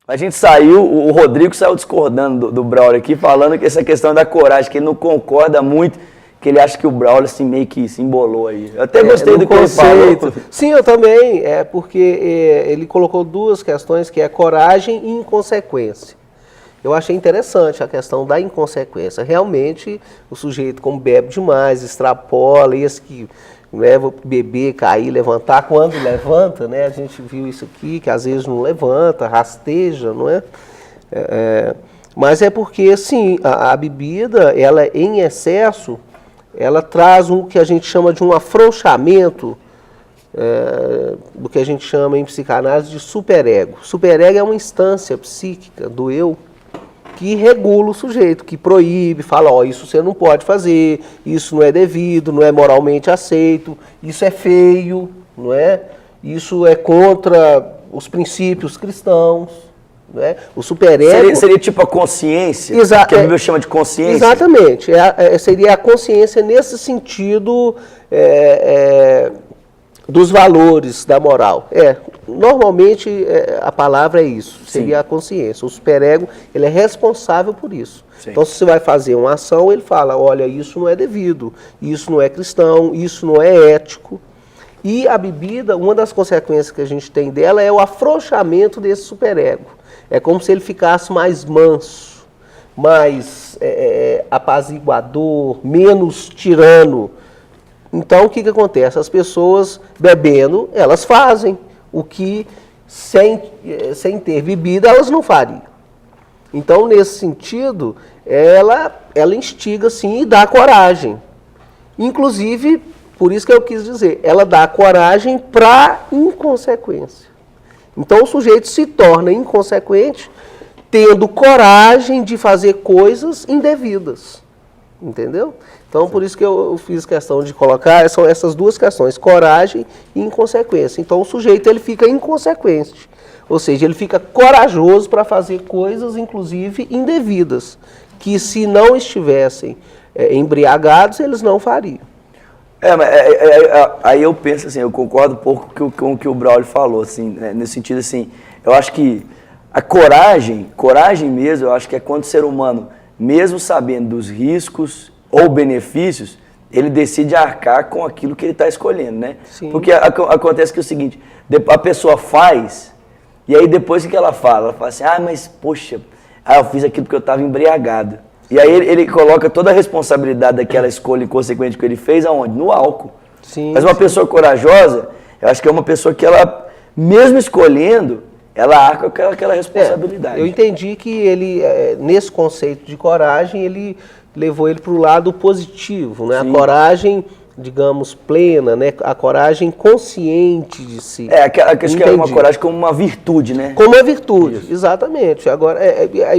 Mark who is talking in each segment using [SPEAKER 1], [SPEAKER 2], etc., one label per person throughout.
[SPEAKER 1] A gente saiu, o Rodrigo saiu discordando do Braulio aqui, falando que essa questão da coragem, que ele não concorda muito, que ele acha que o Braulio assim, meio que se embolou aí. Eu até gostei do conceito.
[SPEAKER 2] Que ele falou. Sim, eu também, porque ele colocou duas questões, que é coragem e inconsequência. Eu achei interessante a questão da inconsequência. Realmente, o sujeito, como bebe demais, extrapola, esse que leva o bebê, cair, levantar, quando levanta, né? A gente viu isso aqui, que às vezes não levanta, rasteja, não é? Mas é porque, sim, a bebida, ela em excesso, ela traz o que a gente chama de um afrouxamento, do que a gente chama em psicanálise de superego. Superego é uma instância psíquica do eu, que regula o sujeito, que proíbe, fala, ó, isso você não pode fazer, isso não é devido, não é moralmente aceito, isso é feio, não é? Isso é contra os princípios cristãos, não é? O superego...
[SPEAKER 1] Seria tipo a consciência, que a Bíblia chama de consciência?
[SPEAKER 2] Exatamente, seria a consciência nesse sentido dos valores da moral. Normalmente a palavra é isso, seria a consciência. O superego, ele é responsável por isso. Sim. Então, se você vai fazer uma ação, ele fala, olha, isso não é devido, isso não é cristão, isso não é ético. E a bebida, uma das consequências que a gente tem dela é o afrouxamento desse superego. É como se ele ficasse mais manso, mais apaziguador, menos tirano. Então, o que acontece? As pessoas bebendo, elas fazem o que, sem ter bebida, elas não fariam. Então, nesse sentido, ela instiga, sim, e dá coragem. Inclusive, por isso que eu quis dizer, ela dá coragem para inconsequência. Então, o sujeito se torna inconsequente tendo coragem de fazer coisas indevidas. Entendeu? Então, por isso que eu fiz questão de colocar, são essas duas questões, coragem e inconsequência. Então, o sujeito, ele fica inconsequente, ou seja, ele fica corajoso para fazer coisas, inclusive, indevidas, que se não estivessem embriagados, eles não fariam.
[SPEAKER 1] Aí eu penso assim, eu concordo um pouco com o que o Braulio falou, assim, né, nesse sentido assim, eu acho que a coragem mesmo, eu acho que é quando o ser humano, mesmo sabendo dos riscos ou benefícios, ele decide arcar com aquilo que ele está escolhendo, né? Sim. Porque acontece que é o seguinte, a pessoa faz, e aí depois que ela fala assim, mas poxa, eu fiz aquilo porque eu estava embriagado. E aí ele coloca toda a responsabilidade daquela escolha inconsequente que ele fez aonde? No álcool. Sim, mas uma pessoa corajosa, eu acho que é uma pessoa que ela, mesmo escolhendo, ela arca com aquela responsabilidade.
[SPEAKER 2] Eu entendi que ele, nesse conceito de coragem, ele levou ele para o lado positivo, né? A coragem, digamos, plena, né? A coragem consciente de si.
[SPEAKER 1] Acho que é uma coragem como uma virtude, né?
[SPEAKER 2] Como uma virtude, isso. Exatamente. Agora,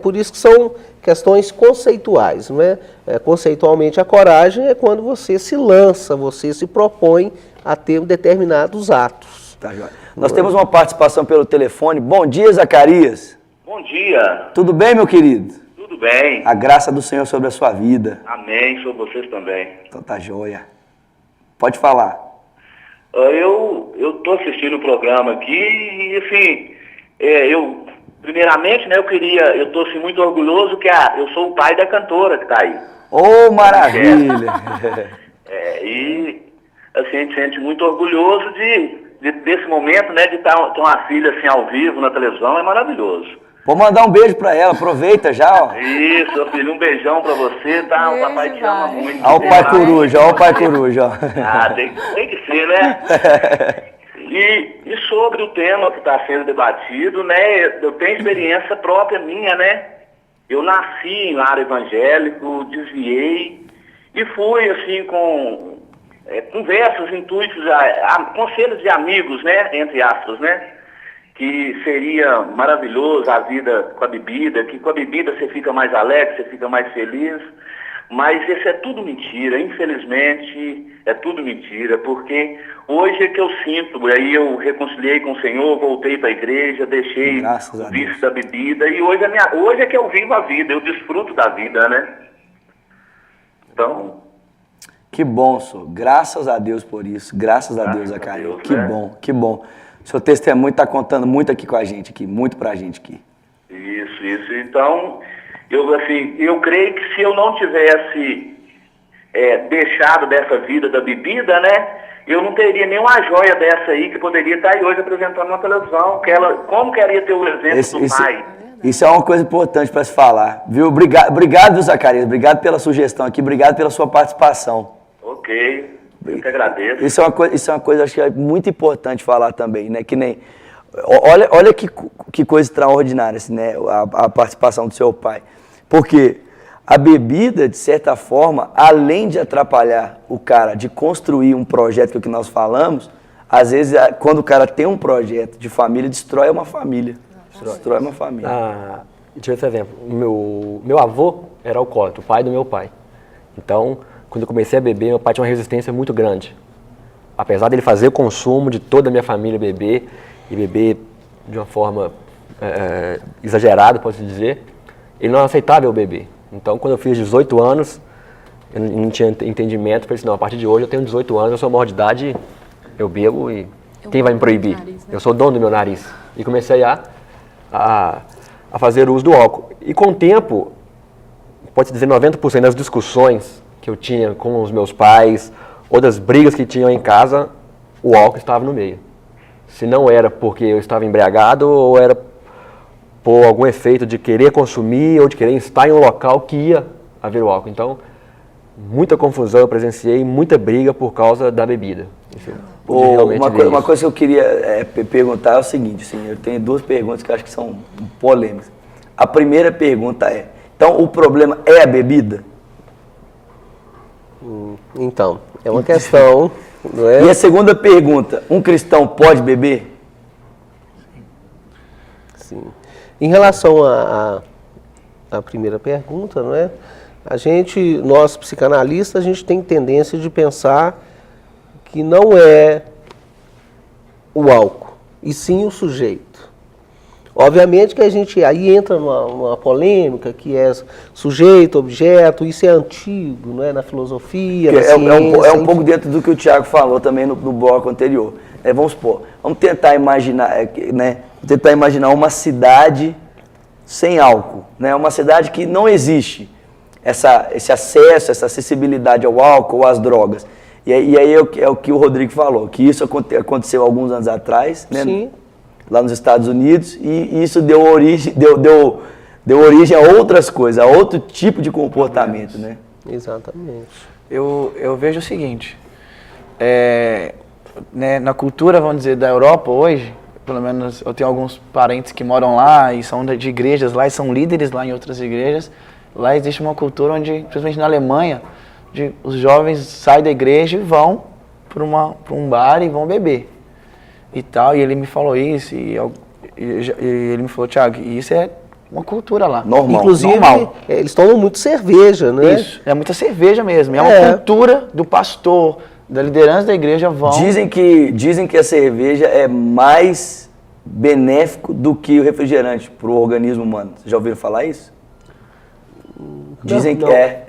[SPEAKER 2] por isso que são questões conceituais, não é? Conceitualmente, a coragem é quando você se lança, você se propõe a ter determinados atos.
[SPEAKER 1] Tá, João. Nós temos uma participação pelo telefone. Bom dia, Zacarias.
[SPEAKER 3] Bom dia.
[SPEAKER 1] Tudo bem, meu querido?
[SPEAKER 3] Tudo bem.
[SPEAKER 1] A graça do Senhor sobre a sua vida.
[SPEAKER 3] Amém, sobre vocês também.
[SPEAKER 1] Então tá joia. Pode falar.
[SPEAKER 3] Eu tô assistindo o programa aqui e, assim, primeiramente, né, eu tô assim, muito orgulhoso que eu sou o pai da cantora que tá aí.
[SPEAKER 1] Oh, maravilha!
[SPEAKER 3] E, assim, a gente se sente muito orgulhoso desse momento, né, de ter uma filha, assim, ao vivo na televisão, é maravilhoso.
[SPEAKER 1] Vou mandar um beijo pra ela, aproveita já, ó.
[SPEAKER 3] Isso, filho, um beijão pra você, tá? O papai te ama muito.
[SPEAKER 1] Ó o pai coruja, ó o pai coruja, ó.
[SPEAKER 3] Tem que ser, né? E sobre o tema que está sendo debatido, né, eu tenho experiência própria minha, né? Eu nasci em lar evangélico, desviei e fui, assim, com conversas, intuitos, conselhos de amigos, né, entre aspas, né? Que seria maravilhoso a vida com a bebida, que com a bebida você fica mais alegre, você fica mais feliz. Mas isso é tudo mentira, infelizmente é tudo mentira, porque hoje é que eu sinto, aí eu reconciliei com o Senhor, voltei para a igreja, deixei o vício da bebida, e hoje é que eu vivo a vida, eu desfruto da vida, né? Então...
[SPEAKER 1] Que bom, senhor. Graças a Deus por isso, graças a Deus, Zacarias. Que bom, que bom. O seu testemunho está contando muito aqui com a gente, muito pra gente aqui.
[SPEAKER 3] Isso. Então, eu creio que se eu não tivesse deixado dessa vida da bebida, né, eu não teria nenhuma joia dessa aí que poderia estar aí hoje apresentando na televisão, como queria ter o exemplo do pai.
[SPEAKER 1] Isso é uma coisa importante para se falar, viu? Obrigado, viu, Zacarias? Obrigado pela sugestão aqui, obrigado pela sua participação.
[SPEAKER 3] Ok, eu que agradeço.
[SPEAKER 1] Isso é uma coisa, acho que é muito importante falar também, né? Que nem, olha que coisa extraordinária, assim, né? A participação do seu pai. Porque a bebida, de certa forma, além de atrapalhar o cara de construir um projeto, que é o que nós falamos, às vezes, quando o cara tem um projeto de família, destrói uma família. Destrói uma família.
[SPEAKER 4] Deixa eu ver esse exemplo. Meu avô era alcoólatra, o pai do meu pai. Então, quando eu comecei a beber, meu pai tinha uma resistência muito grande. Apesar dele fazer o consumo de toda a minha família beber, e beber de uma forma exagerada, posso dizer, ele não aceitava eu beber. Então, quando eu fiz 18 anos, eu não tinha entendimento, falei assim, não, a partir de hoje eu tenho 18 anos, eu sou maior de idade, eu bebo e quem vai me proibir? Nariz, né? Eu sou dono do meu nariz. E comecei a fazer uso do álcool. E com o tempo, pode-se dizer 90% das discussões que eu tinha com os meus pais, ou das brigas que tinham em casa, o álcool estava no meio. Se não era porque eu estava embriagado, ou era por algum efeito de querer consumir, ou de querer estar em um local que ia haver o álcool. Então, muita confusão eu presenciei, muita briga por causa da bebida.
[SPEAKER 1] Uma coisa que eu queria perguntar é o seguinte, assim, eu tenho duas perguntas que eu acho que são polêmicas. A primeira pergunta é, então o problema é a bebida?
[SPEAKER 2] Então, é uma questão, não é?
[SPEAKER 1] E a segunda pergunta, um cristão pode beber?
[SPEAKER 2] Sim. Em relação à primeira pergunta, não é? Nós psicanalistas, a gente tem tendência de pensar que não é o álcool, e sim o sujeito. Obviamente que a gente aí entra numa polêmica que é sujeito, objeto, isso é antigo, não é? Na filosofia, na ciência.
[SPEAKER 1] É um pouco dentro do que o Tiago falou também no bloco anterior. Vamos supor, vamos tentar imaginar, né? Tentar imaginar uma cidade sem álcool, né? Uma cidade que não existe esse acesso, essa acessibilidade ao álcool ou às drogas. E aí é o que o Rodrigo falou, que isso aconteceu alguns anos atrás, né?
[SPEAKER 2] Sim.
[SPEAKER 1] Lá nos Estados Unidos, e isso deu origem a outras coisas, a outro tipo de comportamento, né?
[SPEAKER 2] Exatamente.
[SPEAKER 5] Eu vejo o seguinte, né, na cultura, vamos dizer, da Europa hoje, pelo menos eu tenho alguns parentes que moram lá e são de igrejas lá e são líderes lá em outras igrejas. Lá existe uma cultura onde, principalmente na Alemanha, os jovens saem da igreja e vão para um bar e vão beber. E tal, e ele me falou isso, e ele me falou, Thiago, isso é uma cultura lá.
[SPEAKER 1] Normal.
[SPEAKER 2] Inclusive,
[SPEAKER 5] normal.
[SPEAKER 2] Eles tomam muito cerveja, né?
[SPEAKER 5] Isso, é muita cerveja mesmo. É uma cultura do pastor, da liderança da igreja vão...
[SPEAKER 1] Dizem que a cerveja é mais benéfico do que o refrigerante para o organismo humano. Vocês já ouviram falar isso? Dizem que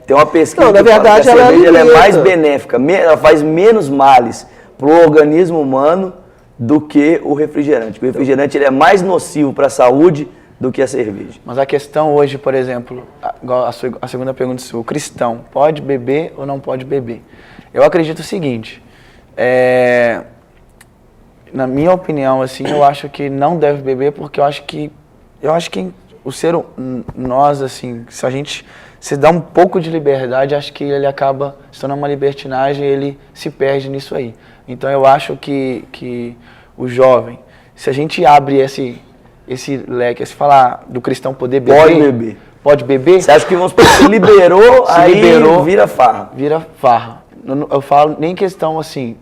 [SPEAKER 1] tem uma pesquisa
[SPEAKER 2] não, na verdade,
[SPEAKER 1] que a cerveja ela é mais benéfica, ela faz menos males para o organismo humano do que o refrigerante. O refrigerante ele é mais nocivo para a saúde do que a cerveja.
[SPEAKER 5] Mas a questão hoje, por exemplo, igual a segunda pergunta sua, o cristão pode beber ou não pode beber? Eu acredito o seguinte, na minha opinião, assim, eu acho que não deve beber porque eu acho que nós, assim, se a gente se dá um pouco de liberdade, acho que ele acaba se tornando uma libertinagem e ele se perde nisso aí. Então eu acho que o jovem, se a gente abre esse leque, se falar do cristão poder beber...
[SPEAKER 1] Pode beber.
[SPEAKER 5] Pode beber?
[SPEAKER 1] Você acha que se liberou, vira farra?
[SPEAKER 5] Vira farra. Eu falo nem questão assim,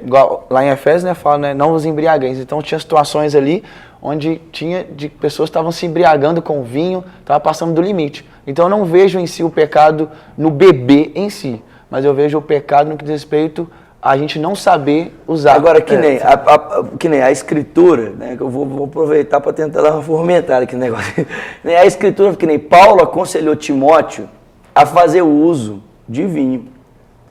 [SPEAKER 5] igual lá em Efésios, né, fala, né, não vos embriagueis. Então tinha situações ali onde tinha de pessoas que estavam se embriagando com vinho, estavam passando do limite. Então eu não vejo em si o pecado no beber em si, mas eu vejo o pecado no que diz respeito a gente não saber usar.
[SPEAKER 1] Agora, que nem a escritura, né, que eu vou aproveitar para tentar dar uma fomentada aqui no negócio. A escritura, que nem Paulo aconselhou Timóteo a fazer uso de vinho.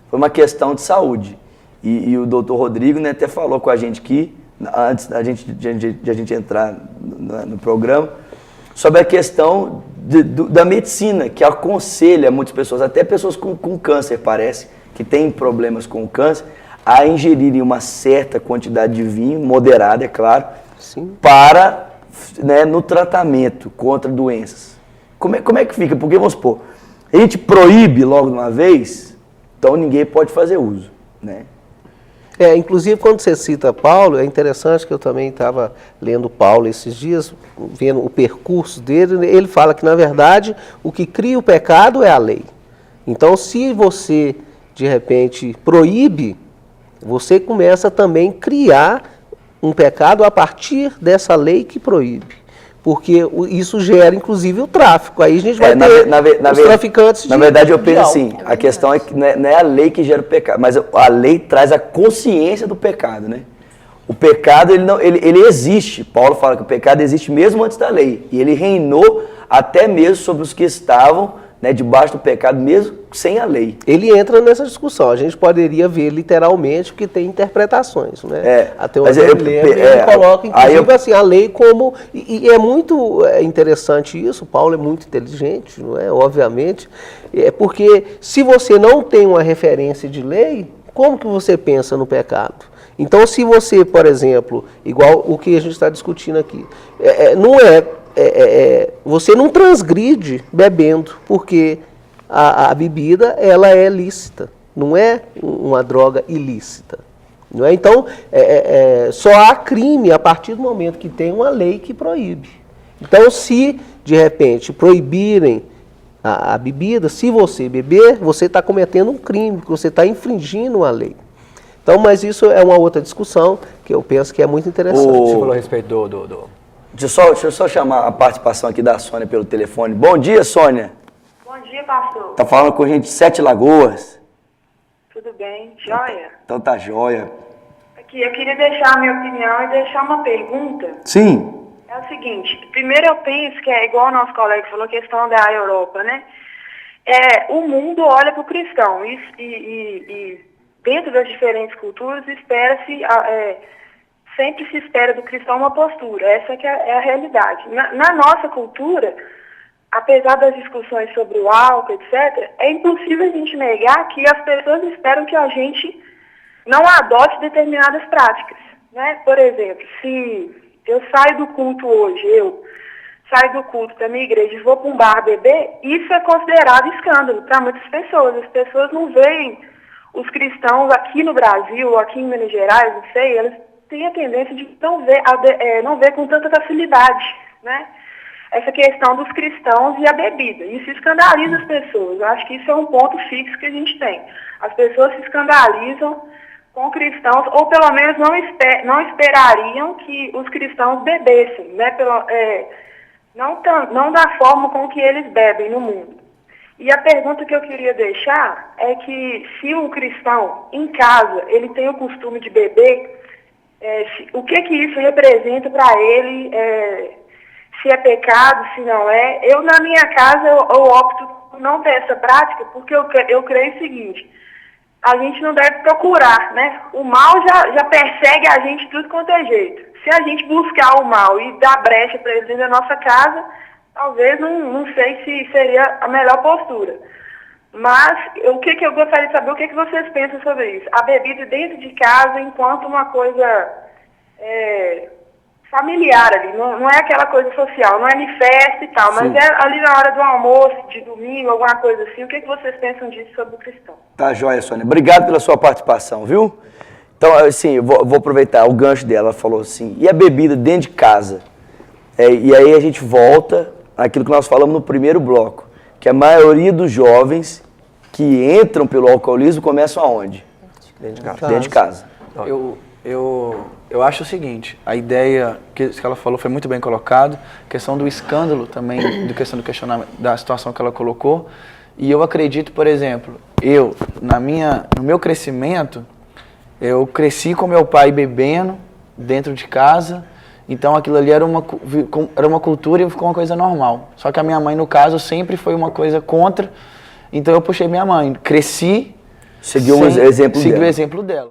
[SPEAKER 1] Foi uma questão de saúde. E o doutor Rodrigo, né, até falou com a gente aqui, antes da gente entrar no programa, sobre a questão da medicina, que aconselha muitas pessoas, até pessoas com câncer, parece, que têm problemas com o câncer, a ingerirem uma certa quantidade de vinho, moderada, é claro,
[SPEAKER 2] Sim.
[SPEAKER 1] para, né, no tratamento contra doenças. Como é que fica? Porque, vamos supor, a gente proíbe logo de uma vez, então ninguém pode fazer uso, né?
[SPEAKER 2] Inclusive, quando você cita Paulo, é interessante que eu também estava lendo Paulo esses dias, vendo o percurso dele, ele fala que, na verdade, o que cria o pecado é a lei. Então, se você, de repente, proíbe, você começa também a criar um pecado a partir dessa lei que proíbe. Porque isso gera, inclusive, o tráfico. Aí a gente vai ter os traficantes de...
[SPEAKER 1] Na verdade, eu penso assim, a questão é que não é a lei que gera o pecado, mas a lei traz a consciência do pecado, né? O pecado, ele existe. Paulo fala que o pecado existe mesmo antes da lei. E ele reinou até mesmo sobre os que estavam, né, debaixo do pecado, mesmo sem a lei.
[SPEAKER 2] Ele entra nessa discussão. A gente poderia ver literalmente, porque tem interpretações, né? A teoria ele coloca, inclusive, assim, a lei como... E é muito interessante isso, Paulo é muito inteligente, não é? Obviamente. Porque se você não tem uma referência de lei, como que você pensa no pecado? Então, se você, por exemplo, igual o que a gente está discutindo aqui, você não transgride bebendo, porque a bebida ela é lícita, não é uma droga ilícita. Não é? Então, só há crime a partir do momento que tem uma lei que proíbe. Então, se de repente proibirem a bebida, se você beber, você está cometendo um crime, porque você está infringindo a lei. Então, mas isso é uma outra discussão que eu penso que é muito interessante.
[SPEAKER 4] Você falou a respeito
[SPEAKER 1] Deixa eu só chamar a participação aqui da Sônia pelo telefone. Bom dia, Sônia.
[SPEAKER 6] Bom dia, pastor.
[SPEAKER 1] Tá falando com a gente de Sete Lagoas.
[SPEAKER 6] Tudo bem? Joia?
[SPEAKER 1] Então tá joia.
[SPEAKER 6] Aqui, eu queria deixar a minha opinião e deixar uma pergunta.
[SPEAKER 1] Sim.
[SPEAKER 6] É o seguinte, primeiro eu penso que é igual o nosso colega falou, a questão da Europa, né? O mundo olha para o cristão e dentro das diferentes culturas sempre se espera do cristão uma postura. Essa que é a realidade. Na nossa cultura, apesar das discussões sobre o álcool, etc., é impossível a gente negar que as pessoas esperam que a gente não adote determinadas práticas, né? Por exemplo, se eu saio do culto hoje, eu saio do culto da minha igreja e vou para um bar beber, isso é considerado escândalo para muitas pessoas. As pessoas não veem os cristãos aqui no Brasil, ou aqui em Minas Gerais, não sei, eles têm a tendência de não ver com tanta facilidade, né? Essa questão dos cristãos e a bebida. Isso escandaliza as pessoas. Eu acho que isso é um ponto fixo que a gente tem. As pessoas se escandalizam com cristãos, ou pelo menos não esperariam que os cristãos bebessem, né? Não da forma com que eles bebem no mundo. E a pergunta que eu queria deixar é que se um cristão, em casa, ele tem o costume de beber, o que isso representa para ele, se é pecado, se não é. Eu, na minha casa, eu opto por não ter essa prática, porque eu creio o seguinte: a gente não deve procurar, né? O mal já persegue a gente de tudo quanto é jeito. Se a gente buscar o mal e dar brecha para ele dentro da nossa casa, talvez não sei se seria a melhor postura. Mas o que eu gostaria de saber, o que vocês pensam sobre isso? A bebida dentro de casa enquanto uma coisa familiar ali, não é aquela coisa social, não é em festa e tal, mas é ali na hora do almoço, de domingo, alguma coisa assim. O que vocês pensam disso sobre o cristão?
[SPEAKER 1] Tá joia, Sônia. Obrigado pela sua participação, viu? Então, assim, eu vou aproveitar o gancho dela. Ela falou assim, e a bebida dentro de casa? E aí a gente volta àquilo que nós falamos no primeiro bloco, que a maioria dos jovens que entram pelo alcoolismo começam aonde?
[SPEAKER 4] Dentro de casa.
[SPEAKER 1] Dentro de casa.
[SPEAKER 5] Eu acho o seguinte, a ideia que ela falou foi muito bem colocado, questão do escândalo também, questão do questionamento, da situação que ela colocou, e eu acredito, por exemplo, no meu crescimento, eu cresci com meu pai bebendo dentro de casa, então aquilo ali era uma cultura e ficou uma coisa normal. Só que a minha mãe, no caso, sempre foi uma coisa contra, então eu puxei minha mãe, cresci,
[SPEAKER 1] Seguiu o exemplo dela.
[SPEAKER 5] Segui o exemplo dela.